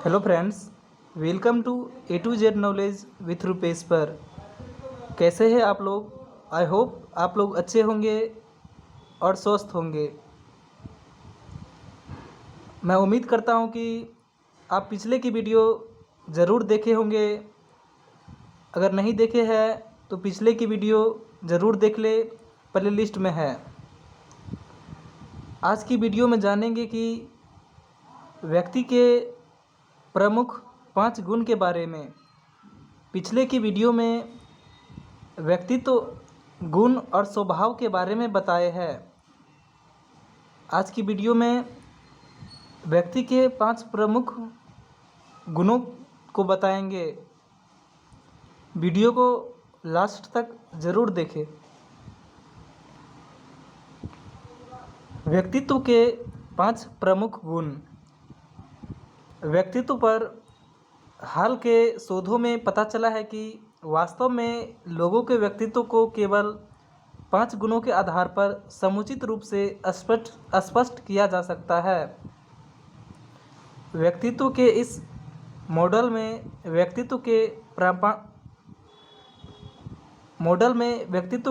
Hello friends, welcome to A to Z knowledge with Rupesh पर। कैसे हैं आप लोग? आई होप आप लोग अच्छे होंगे और स्वस्थ होंगे। मैं उम्मीद करता हूं कि आप पिछले की वीडियो ज़रूर देखे होंगे। अगर नहीं देखे हैं तो पिछले की वीडियो ज़रूर देख ले, प्ले लिस्ट में है। आज की वीडियो में जानेंगे कि व्यक्ति के प्रमुख 5 गुण के बारे में। पिछले की वीडियो में व्यक्तित्व गुण और स्वभाव के बारे में बताए हैं। आज की वीडियो में व्यक्ति के 5 प्रमुख गुणों को बताएंगे। वीडियो को लास्ट तक ज़रूर देखें। व्यक्तित्व के 5 प्रमुख गुण। व्यक्तित्व पर हाल के शोधों में पता चला है कि वास्तव में लोगों के व्यक्तित्व को केवल 5 गुणों के आधार पर समुचित रूप से स्पष्ट किया जा सकता है। व्यक्तित्व के इस मॉडल में व्यक्तित्व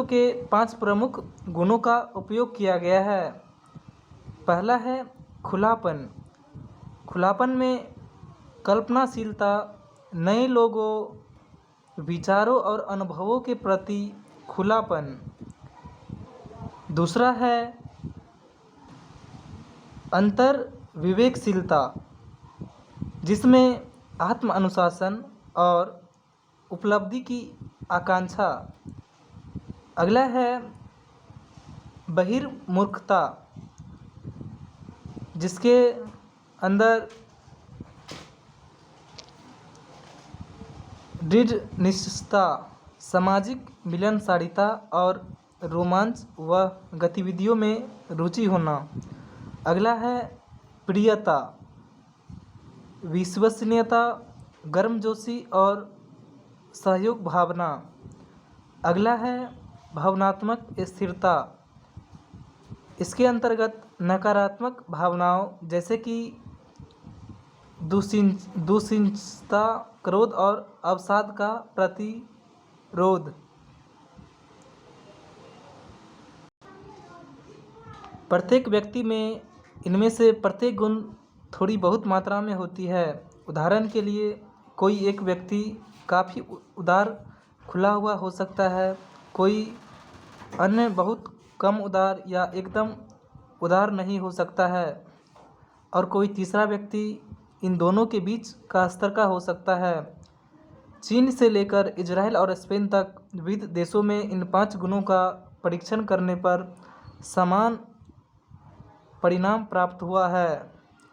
के 5 प्रमुख गुणों का उपयोग किया गया है। पहला है खुलापन। खुलापन में कल्पनाशीलता, नए लोगों, विचारों और अनुभवों के प्रति खुलापन। दूसरा है अंतर विवेकशीलता, जिसमें आत्म अनुशासन और उपलब्धि की आकांक्षा। अगला है बहिर्मुखता, जिसके अंदर दृढ़ निश्चयता, सामाजिक मिलनसारिता और रोमांच व गतिविधियों में रुचि होना। अगला है प्रियता, विश्वसनीयता, गर्मजोशी और सहयोग भावना। अगला है भावनात्मक स्थिरता। इसके अंतर्गत नकारात्मक भावनाओं जैसे कि दुश्चिंता, क्रोध और अवसाद का प्रतिरोध। प्रत्येक व्यक्ति में इनमें से प्रत्येक गुण थोड़ी बहुत मात्रा में होती है। उदाहरण के लिए कोई एक व्यक्ति काफ़ी उदार खुला हुआ हो सकता है, कोई अन्य बहुत कम उदार या एकदम उदार नहीं हो सकता है, और कोई तीसरा व्यक्ति इन दोनों के बीच का स्तर का हो सकता है। चीन से लेकर इजराइल और स्पेन तक विविध देशों में इन 5 गुणों का परीक्षण करने पर समान परिणाम प्राप्त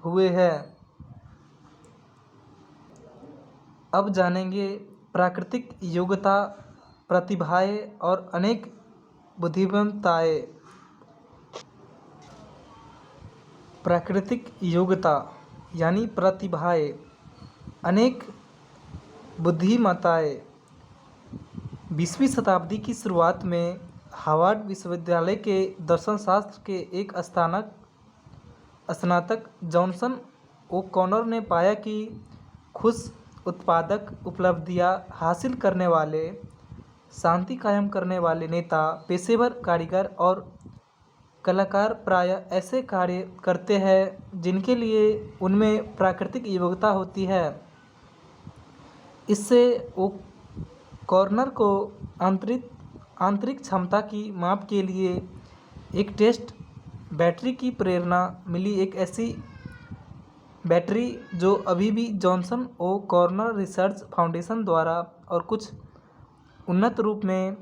हुए हैं। अब जानेंगे प्राकृतिक योग्यता, प्रतिभाएं और अनेक बुद्धिमत्ताएं। प्राकृतिक योग्यता यानी प्रतिभाएं, अनेक बुद्धिमत्ताएं। 20वीं शताब्दी की शुरुआत में हार्वर्ड विश्वविद्यालय के दर्शनशास्त्र के एक स्नातक जॉनसन ओ'कॉनर ने पाया कि खुश, उत्पादक, उपलब्धियां हासिल करने वाले, शांति कायम करने वाले नेता, पेशेवर कारीगर और कलाकार प्रायः ऐसे कार्य करते हैं जिनके लिए उनमें प्राकृतिक योग्यता होती है। इससे ओ'कॉनर को आंतरिक क्षमता की माप के लिए एक टेस्ट बैटरी की प्रेरणा मिली, एक ऐसी बैटरी जो अभी भी जॉनसन ओ'कॉनर रिसर्च फाउंडेशन द्वारा और कुछ उन्नत रूप में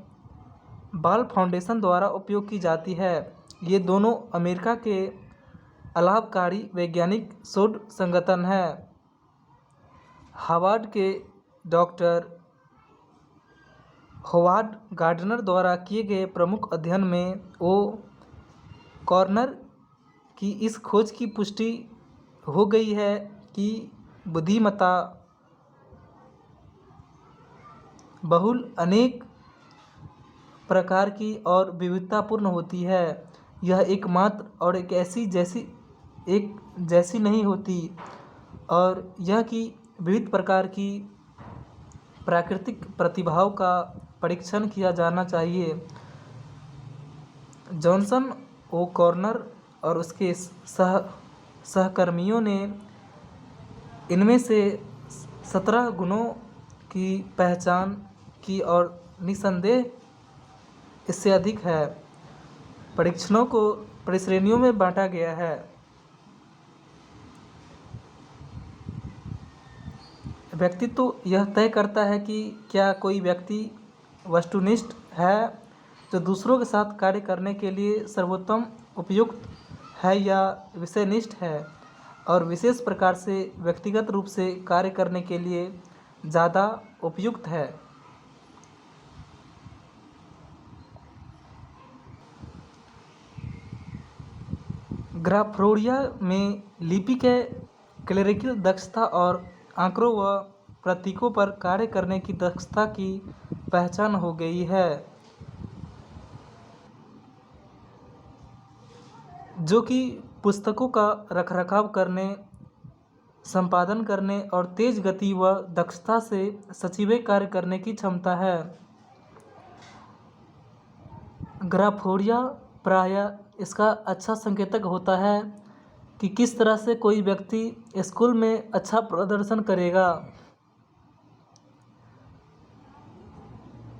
बाल फाउंडेशन द्वारा उपयोग की जाती है। ये दोनों अमेरिका के अलाभकारी वैज्ञानिक शोध संगठन हैं। हार्वर्ड के डॉक्टर होवार्ड गार्डनर द्वारा किए गए प्रमुख अध्ययन में ओ'कॉनर की इस खोज की पुष्टि हो गई है कि बुद्धिमत्ता बहुल, अनेक प्रकार की और विविधतापूर्ण होती है। यह एकमात्र और एक जैसी नहीं होती। और यह कि विविध प्रकार की प्राकृतिक प्रतिभाओं का परीक्षण किया जाना चाहिए। जॉनसन ओ कॉर्नर और उसके सहकर्मियों ने इनमें से 17 गुणों की पहचान की और निस्संदेह इससे अधिक है। परीक्षणों को परिश्रेणियों में बांटा गया है। व्यक्तित्व यह तय करता है कि क्या कोई व्यक्ति वस्तुनिष्ठ है, जो दूसरों के साथ कार्य करने के लिए सर्वोत्तम उपयुक्त है, या विषयनिष्ठ है और विशेष प्रकार से व्यक्तिगत रूप से कार्य करने के लिए ज़्यादा उपयुक्त है। ग्राफोडिया में लिपि के क्लेरिकल दक्षता और आंकड़ों व प्रतीकों पर कार्य करने की दक्षता की पहचान हो गई है, जो कि पुस्तकों का रखरखाव करने, संपादन करने और तेज गति व दक्षता से सचिवे कार्य करने की क्षमता है। ग्राफोडिया प्रायः इसका अच्छा संकेतक होता है कि किस तरह से कोई व्यक्ति स्कूल में अच्छा प्रदर्शन करेगा।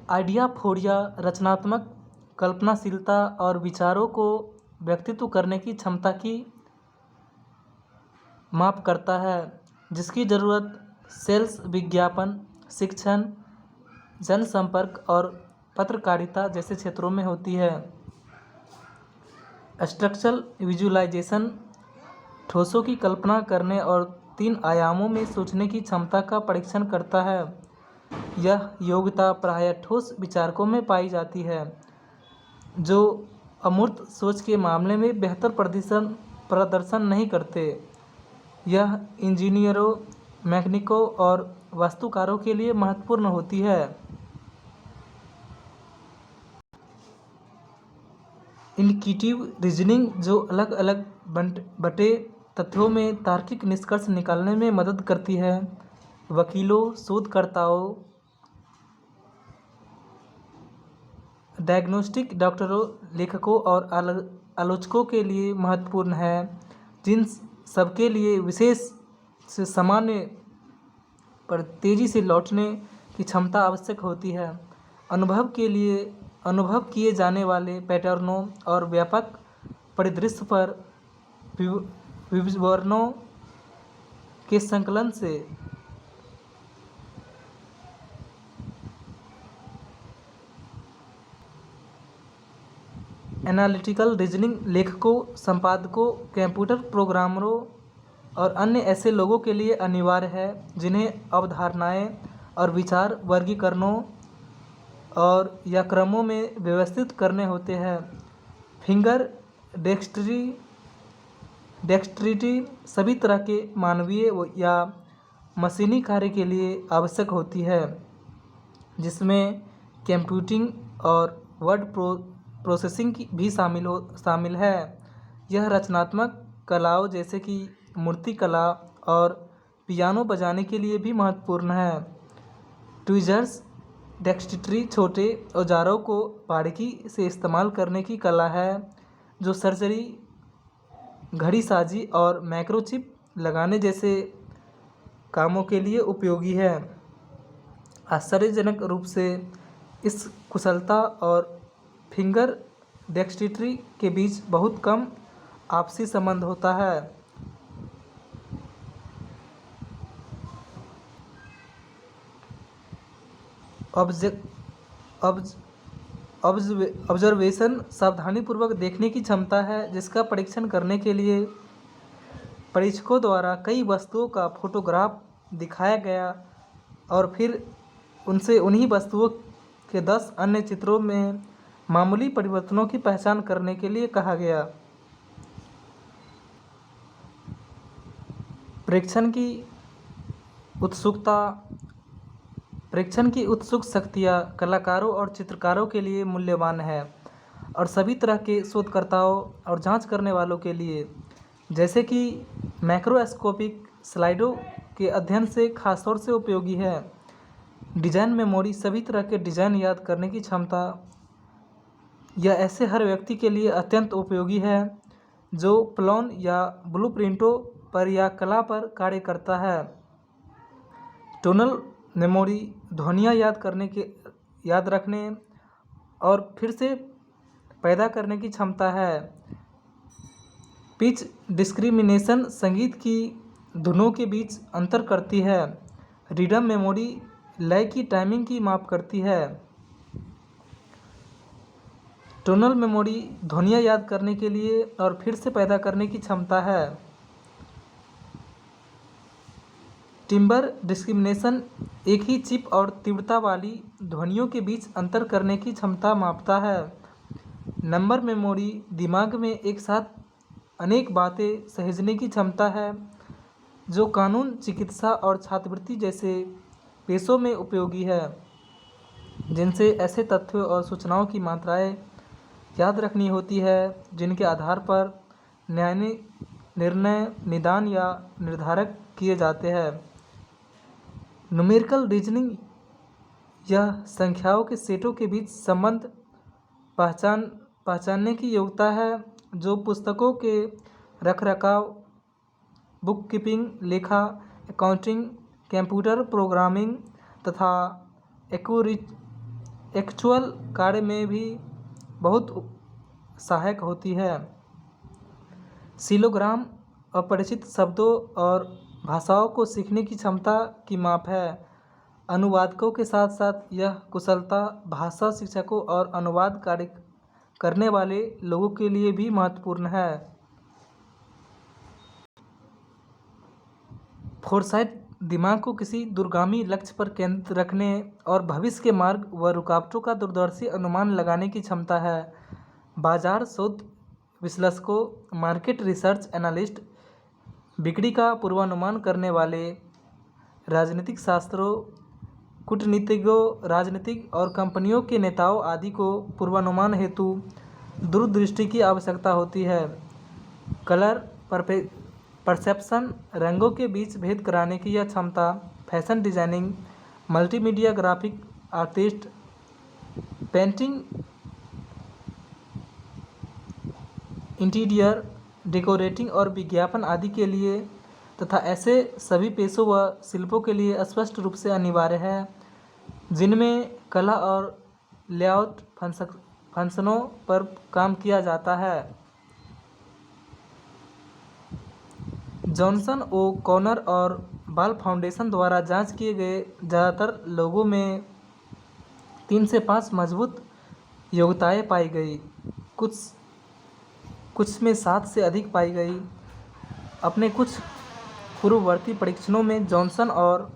आइडियाफोडिया रचनात्मक कल्पनाशीलता और विचारों को व्यक्तित्व करने की क्षमता की माप करता है, जिसकी ज़रूरत सेल्स, विज्ञापन, शिक्षण, जनसंपर्क और पत्रकारिता जैसे क्षेत्रों में होती है। स्ट्रक्चरल विजुअलाइजेशन ठोसों की कल्पना करने और 3 आयामों में सोचने की क्षमता का परीक्षण करता है। यह योग्यता प्रायः ठोस विचारकों में पाई जाती है, जो अमूर्त सोच के मामले में बेहतर प्रदर्शन नहीं करते। यह इंजीनियरों, मैकेनिकों और वास्तुकारों के लिए महत्वपूर्ण होती है। इंट्यूटिव रीजनिंग, जो अलग अलग बटे तथ्यों में तार्किक निष्कर्ष निकालने में मदद करती है। वकीलों, शोधकर्ताओं, डायग्नोस्टिक डॉक्टरों, लेखकों और आलोचकों के लिए महत्वपूर्ण है, जिन सबके लिए विशेष से सामान्य पर तेज़ी से लौटने की क्षमता आवश्यक होती है। अनुभव किए जाने वाले पैटर्नों और व्यापक परिदृश्य पर विवरणों के संकलन से एनालिटिकल रीजनिंग लेखकों, संपादकों, कंप्यूटर प्रोग्रामरों और अन्य ऐसे लोगों के लिए अनिवार्य है जिन्हें अवधारणाएं और विचार वर्गीकरणों और या क्रमों में व्यवस्थित करने होते हैं। फिंगर डेक्स्ट्रिटी सभी तरह के मानवीय या मशीनी कार्य के लिए आवश्यक होती है, जिसमें कंप्यूटिंग और वर्ड प्रोसेसिंग भी शामिल है। यह रचनात्मक कलाओं जैसे कि मूर्तिकला और पियानो बजाने के लिए भी महत्वपूर्ण है। ट्विज़र्स डेक्स्ट्रिटी छोटे औजारों को बारीकी से इस्तेमाल करने की कला है, जो सर्जरी, घड़ीसाजी और माइक्रोचिप लगाने जैसे कामों के लिए उपयोगी है। आश्चर्यजनक रूप से इस कुशलता और फिंगर डेक्स्ट्रिटी के बीच बहुत कम आपसी संबंध होता है। ऑब्जर्वेशन सावधानीपूर्वक देखने की क्षमता है, जिसका परीक्षण करने के लिए परीक्षकों द्वारा कई वस्तुओं का फोटोग्राफ दिखाया गया और फिर उनसे उन्हीं वस्तुओं के 10 अन्य चित्रों में मामूली परिवर्तनों की पहचान करने के लिए कहा गया। प्रेक्षण की उत्सुक शक्तियाँ कलाकारों और चित्रकारों के लिए मूल्यवान है और सभी तरह के शोधकर्ताओं और जांच करने वालों के लिए, जैसे कि मैक्रोस्कोपिक स्लाइडों के अध्ययन से खासतौर से उपयोगी है। डिजाइन मेमोरी सभी तरह के डिजाइन याद करने की क्षमता, यह ऐसे हर व्यक्ति के लिए अत्यंत उपयोगी है जो प्लान या ब्लूप्रिंटों पर या कला पर कार्य करता है। टोनल मेमोरी ध्वनियाँ याद रखने और फिर से पैदा करने की क्षमता है। पिच डिस्क्रिमिनेशन संगीत की धुनों के बीच अंतर करती है। रिदम मेमोरी लय की टाइमिंग की माप करती है। टोनल मेमोरी ध्वनियाँ याद करने के लिए और फिर से पैदा करने की क्षमता है। टिम्बर डिस्क्रिमिनेशन एक ही चिप और तीव्रता वाली ध्वनियों के बीच अंतर करने की क्षमता मापता है। नंबर मेमोरी दिमाग में एक साथ अनेक बातें सहेजने की क्षमता है जो कानून, चिकित्सा और छात्रवृत्ति जैसे पेशों में उपयोगी है, जिनसे ऐसे तथ्यों और सूचनाओं की मात्राएं याद रखनी होती है जिनके आधार पर निर्णय, निदान या निर्धारक किए जाते हैं। न्यूमेरिकल रीजनिंग यह संख्याओं के सेटों के बीच संबंध पहचानने की योग्यता है जो पुस्तकों के रखरखाव, बुककीपिंग, लेखा, अकाउंटिंग, कंप्यूटर प्रोग्रामिंग तथा एक्चुअल कार्य में भी बहुत सहायक होती है। सिलोग्राम अपरिचित शब्दों और भाषाओं को सीखने की क्षमता की माप है। अनुवादकों के साथ साथ यह कुशलता भाषा शिक्षकों और अनुवाद कार्य करने वाले लोगों के लिए भी महत्वपूर्ण है। फोरसाइट दिमाग को किसी दूरगामी लक्ष्य पर केंद्रित रखने और भविष्य के मार्ग व रुकावटों का दूरदर्शी अनुमान लगाने की क्षमता है। बाजार शोध विश्लेषकों, मार्केट रिसर्च एनालिस्ट, बिक्री का पूर्वानुमान करने वाले, राजनीतिक शास्त्रों, कूटनीतिज्ञों, राजनीतिक और कंपनियों के नेताओं आदि को पूर्वानुमान हेतु दूरदृष्टि की आवश्यकता होती है। कलर परसेप्शन रंगों के बीच भेद कराने की यह क्षमता fashion designing, multimedia graphic artist, painting, interior decorating और विज्ञापन आदि के लिए तथा ऐसे सभी पेशों व शिल्पों के लिए स्पष्ट रूप से अनिवार्य है जिनमें कला और लेआउट फंक्शनों पर काम किया जाता है। जॉनसन ओ कॉनर और बाल फाउंडेशन द्वारा जांच किए गए ज़्यादातर लोगों में 3 से 5 मजबूत योग्यताएं पाई गई, कुछ में 7 से अधिक पाई गई। अपने कुछ पूर्ववर्ती परीक्षणों में जॉनसन और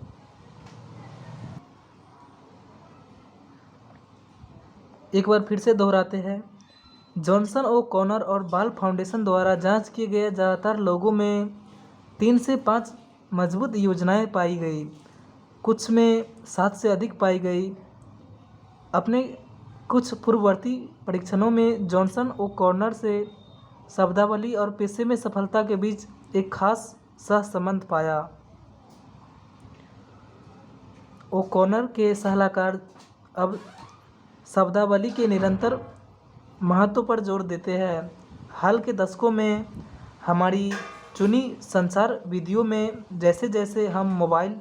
एक बार फिर से दोहराते हैं, जॉनसन ओ कॉनर और बाल फाउंडेशन द्वारा जांच किए गए ज़्यादातर लोगों में 3 से 5 मजबूत योजनाएं पाई गई, कुछ में 7 से अधिक पाई गई। अपने कुछ पूर्ववर्ती परीक्षणों में जॉनसन ओ कॉनर से शब्दावली और पेशे में सफलता के बीच एक खास सहसंबंध पाया। ओ'कॉनर के सलाहकार अब शब्दावली के निरंतर महत्व पर जोर देते हैं। हाल के दशकों में हमारी चुनी संचार विधियों में जैसे जैसे हम मोबाइल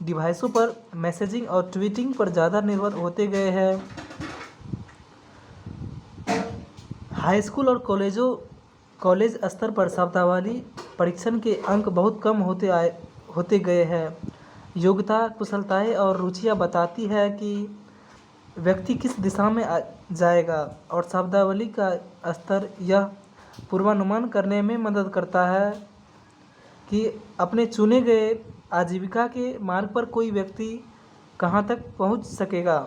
डिवाइसों पर मैसेजिंग और ट्वीटिंग पर ज़्यादा निर्भर होते गए हैं, हाई स्कूल और कॉलेज स्तर पर शब्दावली परीक्षण के अंक बहुत कम होते गए हैं। योग्यता, कुशलताएं और रुचियां बताती है कि व्यक्ति किस दिशा में जाएगा और शब्दावली का स्तर यह पूर्वानुमान करने में मदद करता है कि अपने चुने गए आजीविका के मार्ग पर कोई व्यक्ति कहां तक पहुंच सकेगा।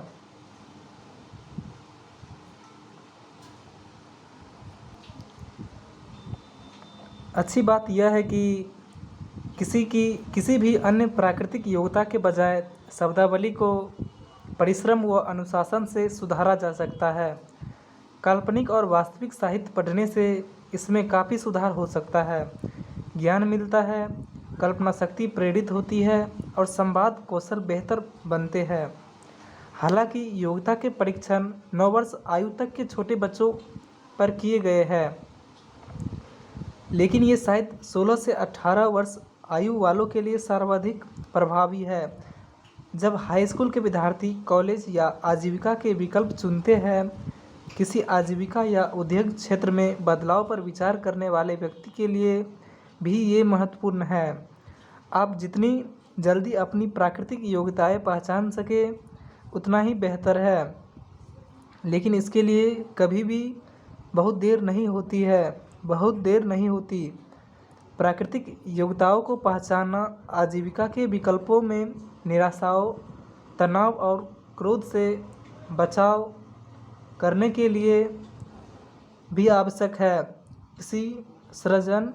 अच्छी बात यह है कि किसी भी अन्य प्राकृतिक योग्यता के बजाय शब्दावली को परिश्रम व अनुशासन से सुधारा जा सकता है। काल्पनिक और वास्तविक साहित्य पढ़ने से इसमें काफ़ी सुधार हो सकता है, ज्ञान मिलता है, कल्पना शक्ति प्रेरित होती है और संवाद कौशल बेहतर बनते हैं। हालांकि योग्यता के परीक्षण 9 वर्ष आयु तक के छोटे बच्चों पर किए गए हैं, लेकिन ये शायद 16 से 18 वर्ष आयु वालों के लिए सर्वाधिक प्रभावी है। जब हाई स्कूल के विद्यार्थी कॉलेज या आजीविका के विकल्प चुनते हैं, किसी आजीविका या उद्योग क्षेत्र में बदलाव पर विचार करने वाले व्यक्ति के लिए भी ये महत्वपूर्ण है। आप जितनी जल्दी अपनी प्राकृतिक योग्यताएं पहचान सके उतना ही बेहतर है, लेकिन इसके लिए कभी भी बहुत देर नहीं होती। प्राकृतिक योग्यताओं को पहचानना आजीविका के विकल्पों में निराशाओं, तनाव और क्रोध से बचाव करने के लिए भी आवश्यक है। किसी सृजन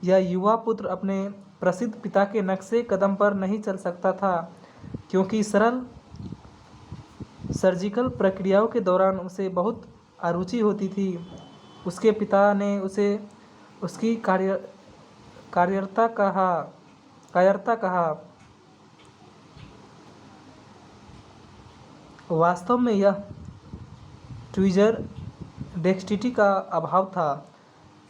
या युवा पुत्र अपने प्रसिद्ध पिता के नक्शे कदम पर नहीं चल सकता था, क्योंकि सरल सर्जिकल प्रक्रियाओं के दौरान उसे बहुत अरुचि होती थी। उसके पिता ने उसे उसकी कायरता कहा। वास्तव में यह ट्विजर डेक्स्टिटी का अभाव था।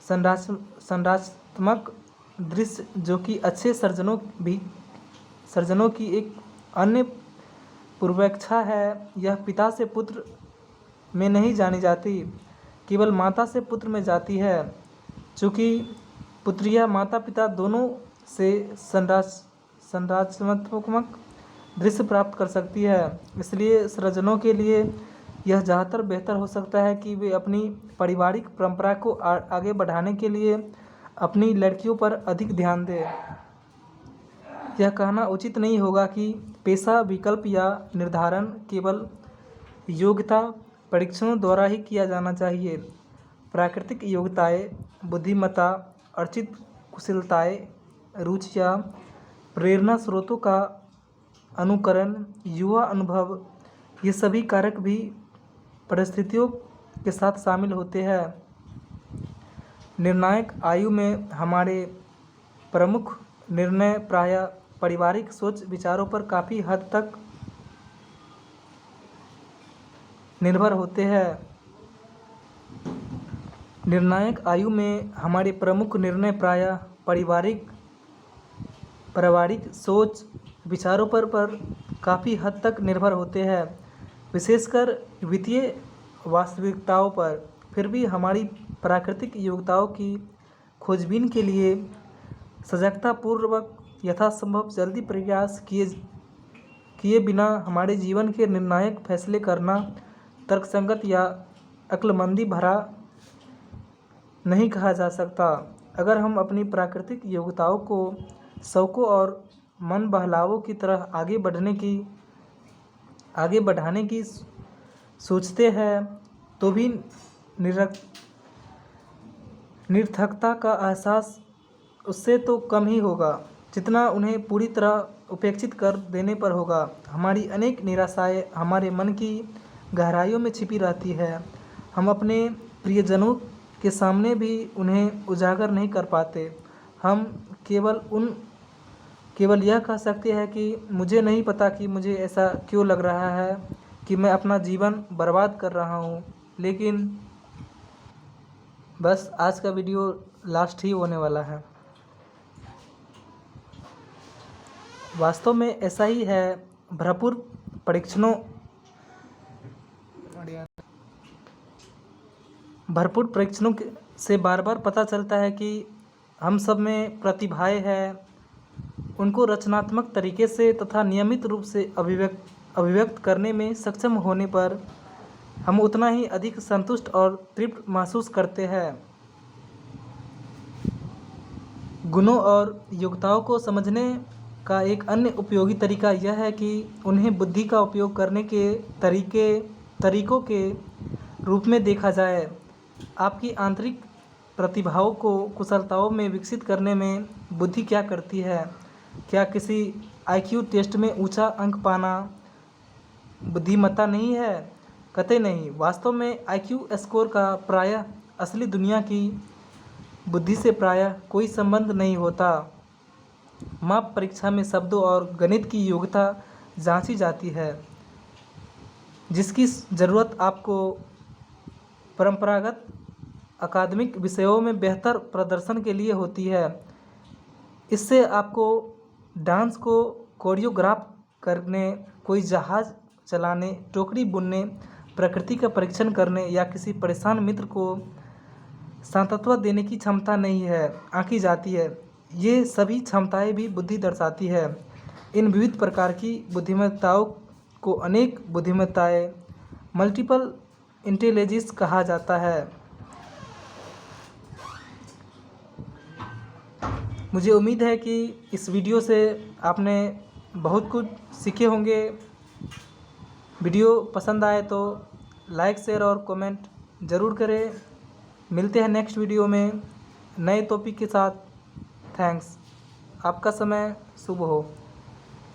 संरचनात्मक दृश्य, जो कि अच्छे सर्जनों की एक अन्य पूर्वेक्षा है, यह पिता से पुत्र में नहीं जानी जाती, केवल माता से पुत्र में जाती है। चूँकि पुत्रियाँ माता पिता दोनों से संरचनात्मक दृश्य प्राप्त कर सकती है, इसलिए सृजनों के लिए यह ज़्यादातर बेहतर हो सकता है कि वे अपनी पारिवारिक परंपरा को आगे बढ़ाने के लिए अपनी लड़कियों पर अधिक ध्यान दें। यह कहना उचित नहीं होगा कि पेशा विकल्प या निर्धारण केवल योग्यता परीक्षणों द्वारा ही किया जाना चाहिए। प्राकृतिक योग्यताएं, बुद्धिमत्ता, अर्जित कुशलताएं, रुचियाँ, प्रेरणा स्रोतों का अनुकरण, युवा अनुभव, ये सभी कारक भी परिस्थितियों के साथ शामिल होते हैं। निर्णायक आयु में हमारे प्रमुख निर्णय प्रायः पारिवारिक सोच विचारों पर काफ़ी हद तक निर्भर होते हैं। निर्णायक आयु में हमारे प्रमुख निर्णय प्रायः पारिवारिक सोच विचारों पर काफ़ी हद तक निर्भर होते हैं, विशेषकर वित्तीय वास्तविकताओं पर। फिर भी हमारी प्राकृतिक योग्यताओं की खोजबीन के लिए सजगतापूर्वक यथासंभव जल्दी प्रयास किए बिना हमारे जीवन के निर्णायक फैसले करना तर्कसंगत या अक्लमंदी भरा नहीं कहा जा सकता। अगर हम अपनी प्राकृतिक योग्यताओं को शौकों और मन बहलावों की तरह आगे बढ़ाने की सोचते हैं, तो भी निरर्थकता का एहसास उससे तो कम ही होगा जितना उन्हें पूरी तरह उपेक्षित कर देने पर होगा। हमारी अनेक निराशाएं हमारे मन की गहराइयों में छिपी रहती है। हम अपने प्रियजनों के सामने भी उन्हें उजागर नहीं कर पाते। हम केवल यह कह सकते हैं कि मुझे नहीं पता कि मुझे ऐसा क्यों लग रहा है कि मैं अपना जीवन बर्बाद कर रहा हूँ। लेकिन बस आज का वीडियो लास्ट ही होने वाला है। वास्तव में ऐसा ही है। भरपूर परीक्षणों से बार बार पता चलता है कि हम सब में प्रतिभाएं हैं। उनको रचनात्मक तरीके से तथा नियमित रूप से अभिव्यक्त करने में सक्षम होने पर हम उतना ही अधिक संतुष्ट और तृप्त महसूस करते हैं। गुणों और योग्यताओं को समझने का एक अन्य उपयोगी तरीका यह है कि उन्हें बुद्धि का उपयोग करने के तरीकों के रूप में देखा जाए। आपकी आंतरिक प्रतिभाओं को कुशलताओं में विकसित करने में बुद्धि क्या करती है? क्या किसी IQ टेस्ट में ऊंचा अंक पाना बुद्धिमत्ता नहीं है? कतई नहीं। वास्तव में IQ स्कोर का प्रायः असली दुनिया की बुद्धि से प्रायः कोई संबंध नहीं होता। माप परीक्षा में शब्दों और गणित की योग्यता जांची जाती है, जिसकी ज़रूरत आपको परंपरागत अकादमिक विषयों में बेहतर प्रदर्शन के लिए होती है। इससे आपको डांस को कोरियोग्राफ करने, कोई जहाज़ चलाने, टोकरी बुनने, प्रकृति का परीक्षण करने या किसी परेशान मित्र को सांत्वना देने की क्षमता नहीं है आंकी जाती है। ये सभी क्षमताएं भी बुद्धि दर्शाती है। इन विविध प्रकार की बुद्धिमत्ताओं को अनेक बुद्धिमत्ताएं मल्टीपल इंटेलिजेंस कहा जाता है। मुझे उम्मीद है कि इस वीडियो से आपने बहुत कुछ सीखे होंगे। वीडियो पसंद आए तो लाइक, शेयर और कमेंट ज़रूर करें। मिलते हैं नेक्स्ट वीडियो में नए टॉपिक के साथ। थैंक्स। आपका समय शुभ हो।